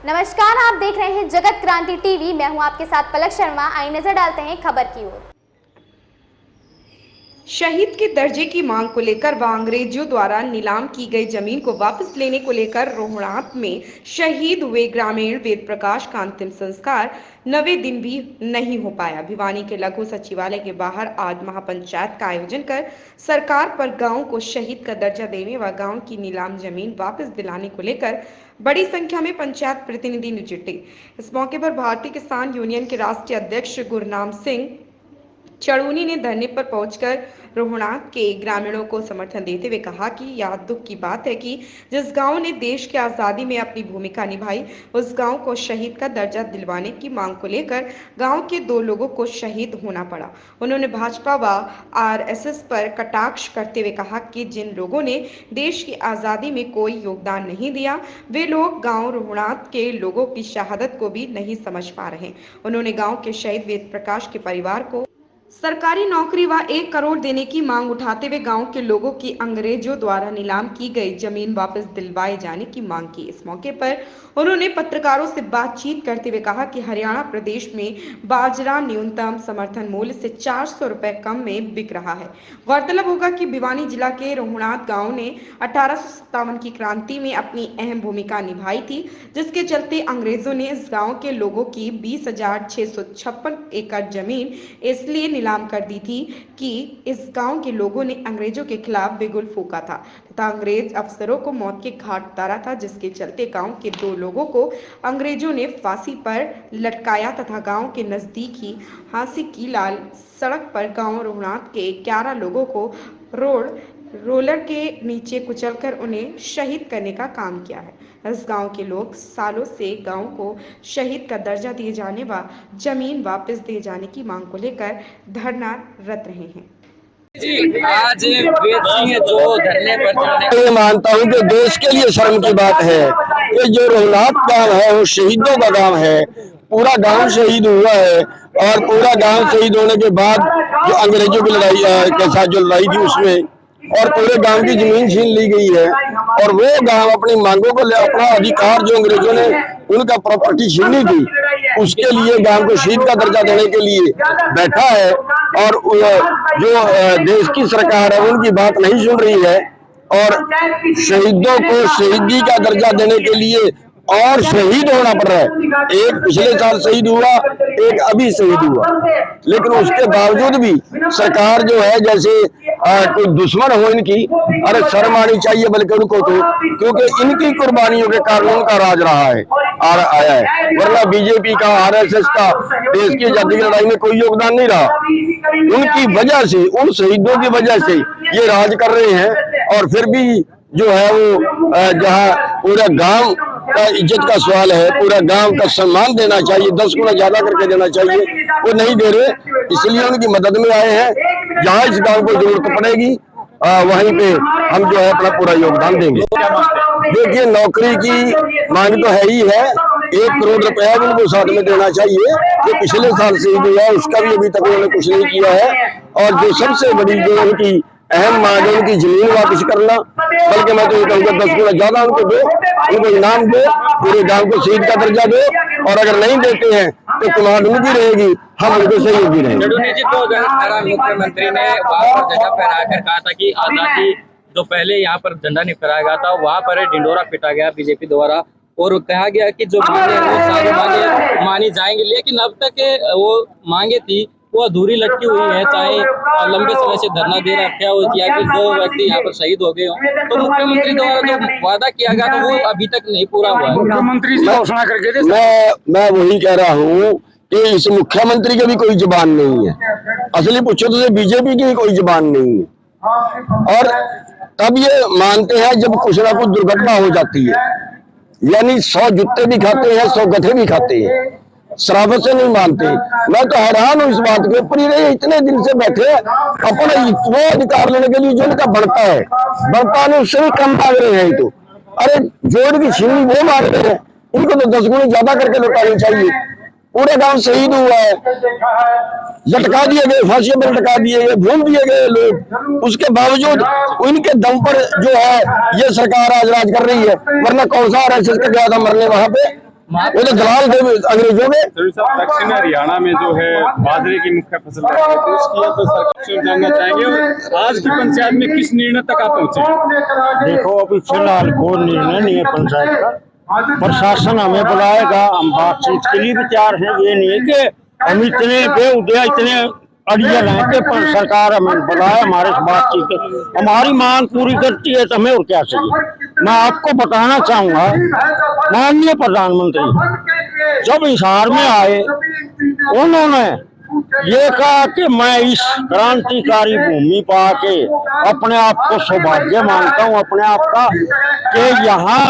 नमस्कार, आप देख रहे हैं जगत क्रांति टीवी। मैं हूं आपके साथ पलक शर्मा। आइए नजर डालते हैं खबर की ओर। शहीद के दर्जे की मांग को लेकर व अंग्रेजों द्वारा नीलाम की गई जमीन को वापस लेने को लेकर रोहणात में शहीद हुए ग्रामीण वेद प्रकाश का अंतिम संस्कार 9वें दिन भी नहीं हो पाया। भिवानी के लघु सचिवालय के बाहर आज महापंचायत का आयोजन कर सरकार पर गांव को शहीद का दर्जा देने व गांव की नीलाम जमीन वापस दिलाने को लेकर बड़ी संख्या में पंचायत प्रतिनिधि जुटे। इस मौके पर भारतीय किसान यूनियन के राष्ट्रीय अध्यक्ष गुरनाम सिंह चड़ूनी ने धरने पर पहुंचकर रोहणात के ग्रामीणों को समर्थन देते हुए कहा कि यह दुख की बात है कि जिस गांव ने देश की आज़ादी में अपनी भूमिका निभाई, उस गांव को शहीद का दर्जा दिलवाने की मांग को लेकर गांव के 2 लोगों को शहीद होना पड़ा। उन्होंने भाजपा व आरएसएस पर कटाक्ष करते हुए कहा कि जिन लोगों ने देश की आज़ादी में कोई योगदान नहीं दिया, वे लोग गाँव रोहणात के लोगों की शहादत को भी नहीं समझ पा रहे। उन्होंने गाँव के शहीद वेद प्रकाश के परिवार को सरकारी नौकरी व 1 करोड़ देने की मांग उठाते हुए गांव के लोगों की अंग्रेजों द्वारा नीलाम की गई जमीन वापस दिलवाए जाने की मांग की। इस मौके पर उन्होंने पत्रकारों से बातचीत करते हुए कहा कि हरियाणा प्रदेश में बाजरा न्यूनतम समर्थन मूल्य से 400 रुपए कम में बिक रहा है। गौरतलब होगा कि भिवानी जिला के रोहणात गाँव ने 1857 की क्रांति में अपनी अहम भूमिका निभाई थी, जिसके चलते अंग्रेजों ने इस गाँव के लोगों की 20,656 एकड़ जमीन इसलिए नीलाम कर दी थी कि इस गांव के लोगों ने अंग्रेजों के खिलाफ बिगुल फूंका था तथा अंग्रेज अफसरों को मौत के घाट उतारा था, जिसके चलते गांव के 2 लोगों को अंग्रेजों ने फांसी पर लटकाया तथा गांव के नजदीक ही हांसी की लाल सड़क पर गांव रोहणात के 11 लोगों को रोलर के नीचे कुचलकर उन्हें शहीद करने का काम किया है। इस गांव के लोग सालों से गांव को शहीद का दर्जा दिए जाने व जमीन वापस दिए जाने की मांग को लेकर धरना रत रहे हैं। जी, आज वेद सिंह जो धरने पर ये मानता हूँ कि देश के लिए शर्म की बात है कि जो रोहणात गांव है वो शहीदों का गांव है। पूरा गांव शहीद हुआ है और पूरा गांव शहीद होने के बाद जो अंग्रेजों की लड़ाई के साथ जो लड़ाई थी उसमें और पूरे गांव की जमीन छीन ली गई है और वो गांव अपनी मांगों को अपना अधिकार जो अंग्रेजों ने उनका प्रॉपर्टी छीनी थी उसके लिए गांव को शहीद का दर्जा देने के लिए बैठा है और जो देश की सरकार है उनकी बात नहीं सुन रही है और शहीदों को शहीदी का दर्जा देने के लिए और शहीद होना पड़ रहा है। एक पिछले साल शहीद हुआ, एक अभी शहीद हुआ, लेकिन उसके बावजूद भी सरकार जो है जैसे कोई दुश्मन हो इनकी, अरे शर्म आनी चाहिए बल्कि उनको तो, क्योंकि इनकी कुर्बानियों के कारण उनका राज रहा है आया है, वरना बीजेपी का आरएसएस का देश की आजादी की लड़ाई में कोई योगदान नहीं रहा। उनकी वजह से, उन शहीदों की वजह से ये राज कर रहे हैं और फिर भी जो है वो जहाँ पूरा गांव का इज्जत का सवाल है, पूरा गांव का सम्मान देना चाहिए, 10 गुना ज्यादा करके देना चाहिए, वो नहीं दे रहे। इसलिए उनकी मदद में आए हैं। जहाँ इस गांव को जरूरत पड़ेगी वहीं पे हम जो है अपना पूरा योगदान देंगे। देखिए, नौकरी की मांग तो है ही है, 1 करोड़ रुपया भी उनको साथ में देना चाहिए। जो पिछले साल से हुआ उसका भी अभी तक उन्होंने कुछ नहीं किया है और जो सबसे बड़ी जो उनकी अहम मांग है उनकी जमीन वापस करना, बल्कि मैं तो ये कहूँगा 10 गुना ज्यादा उनको दो, उनको इनाम दो, पूरे गांव को शहीद का दर्जा दो और अगर नहीं देते हैं तो कमांड उनकी रहेगी, हम उनको सहयोगी रहेंगे। चड़ूनी जी, तो मुख्यमंत्री ने वहाँ पर झंडा फहराकर कहा था कि आजादी जो पहले यहाँ पर झंडा नहीं फहराया गया था वहाँ पर ढिंडोरा पीटा गया बीजेपी द्वारा और कहा गया कि जो मांगे वो सारी मांगे मानी जाएंगी, लेकिन अब तक वो मांगे थी वो अधूरी लटकी हुई है। चाहे लंबे समय से धरना दे रखा हो या कि 2 व्यक्ति यहाँ पर शहीद हो गए हो, तो मुख्यमंत्री द्वारा जो वादा किया गया था वो अभी तक नहीं पूरा हुआ है। मुख्यमंत्री घोषणा करके मैं वही कह रहा हूँ कि इस मुख्यमंत्री की भी कोई जुबान नहीं है। असली पूछो तो बीजेपी की कोई जुबान नहीं है और तब ये मानते हैं जब कुछ ना कुछ दुर्घटना हो जाती है, यानी 100 जूते भी खाते हैं, 100 गधे भी खाते हैं, शराबत से नहीं मानते। मैं तो हैरान हूँ इस बात के ऊपर, ये इतने दिन से बैठे अपना वो अधिकार लेने के लिए जो इनका बनता नहीं, उससे भी कम मांग रहे हैं। तो अरे जो इनकी छीनी वो मांग रहे हैं, इनको तो 10 गुना ज्यादा करके लौटानी चाहिए। पूरे गांव शहीद हुआ है, लटका दिए गए, फांसियों पर लटका दिए गए, भून दिए गए लोग, उसके बावजूद उनके दम पर जो है ये सरकार आज राज कर रही है, वरना कौन सा आरएसएस का गया था मरने वहां पे। वो तो दलाल थे अंग्रेजों के। दक्षिण हरियाणा में जो है बाजरे की मुख्य फसल रहती है, तो उसकी तो सरकार से जानना चाहेंगे। और आज की पंचायत में किस निर्णय तक आप पहुंचे? देखो अभी फिलहाल कोई निर्णय नहीं है पंचायत का। प्रशासन हमें बुलाएगा, हम बातचीत के लिए भी तैयार हैं। ये नहीं है कि हम इतने बेउदया इतने अड़ियल हैं कि सरकार हमें बुलाए हमारे से बातचीत के हमारी मांग पूरी करती है तो हमें और क्या चाहिए। मैं आपको बताना चाहूंगा, माननीय प्रधानमंत्री जब हिसार में आए उन्होंने ये कहा कि मैं इस क्रांतिकारी भूमि पाके अपने आप को सौभाग्य मानता हूँ अपने आप का, कि यहाँ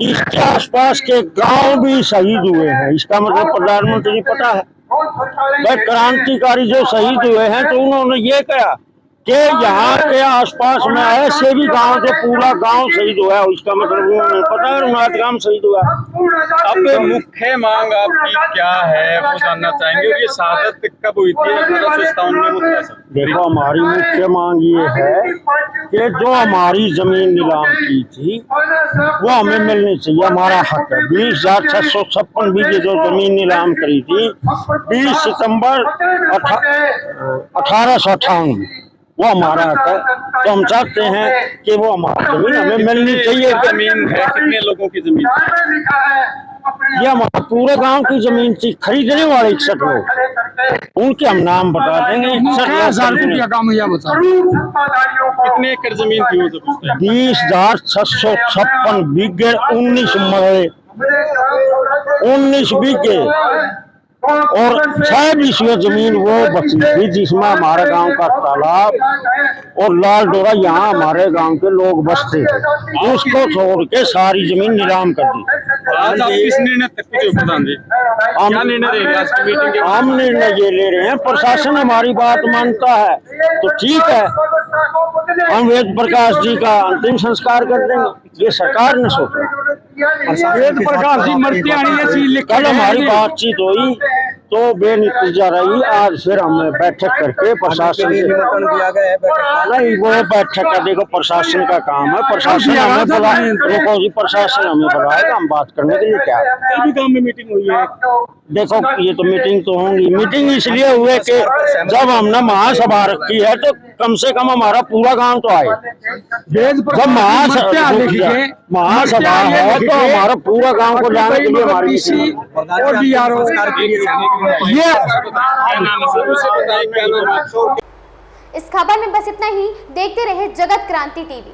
इसके आसपास के गांव भी शहीद हुए हैं। इसका मतलब प्रधानमंत्री को पता है भाई क्रांतिकारी जो शहीद हुए हैं, तो उन्होंने ये कहा कि यहाँ के आसपास में ऐसे भी गांव जो पूरा गांव शहीद हुआ है। इसका मतलब उन्होंने पता है रघुनाथ गांव शहीद हुआ। अब मुख्य मांग आपकी क्या है वो जानना चाहेंगे। और ये शहादत कब हुई थी? 1857 में मुतला सर। देखो हमारी मुख्य मांग ये है कि जो हमारी जमीन नीलाम की थी वो हमें मिलनी चाहिए, हमारा हक है। 20,656 बीघे जो जमीन नीलाम करी थी 20 सितंबर 1858 में, वो हमारा हक है। तो हम चाहते हैं कि वो हमारी जमीन हमें मिलनी चाहिए। जमीन है कितने लोगों की जमीन? ये हमारे पूरे गांव की जमीन थी। खरीदने वाले 61 लोग, उनके हम नाम बता देंगे। 61,000 रुपया का मुझे बता। कितने एकड़ जमीन थी वो? 20,656 बीघे 19 बीघे और 6 बीघे जमीन वो बची थी, जिसमें हमारे गांव का तालाब और लाल डोरा यहाँ हमारे गांव के लोग बसते थे। उसको छोड़ के सारी जमीन नीलाम कर दी। आज आप किस निर्णय तक पहुंचे प्रधान जी? क्या निर्णय रहेंगे आज की मीटिंग के? हम निर्णय ये ले रहे हैं, प्रशासन हमारी बात मानता है तो ठीक है, हम वेद प्रकाश जी का अंतिम संस्कार कर देंगे। ये सरकार ने सोचा। वेद प्रकाश जी मरते कल हमारी बातचीत हुई तो बेनतीजा रही। आज फिर हमने बैठक करके प्रशासन से नहीं, वो बैठक का देखो प्रशासन का काम है। प्रशासन हमें बुलाए, देखो जी प्रशासन हमें बुलाएगा, हम बात करने के लिए क्या है। सभी गांव में मीटिंग हुई है। देखो ये तो मीटिंग तो होंगी। मीटिंग इसलिए हुए कि जब हमने महासभा रखी है तो कम से कम हमारा पूरा गांव तो आए। जब महासभा है तो हमारा पूरा गांव को जाने के लिए हमारी ये इस खबर में बस इतना ही। देखते रहे जगत क्रांति टीवी।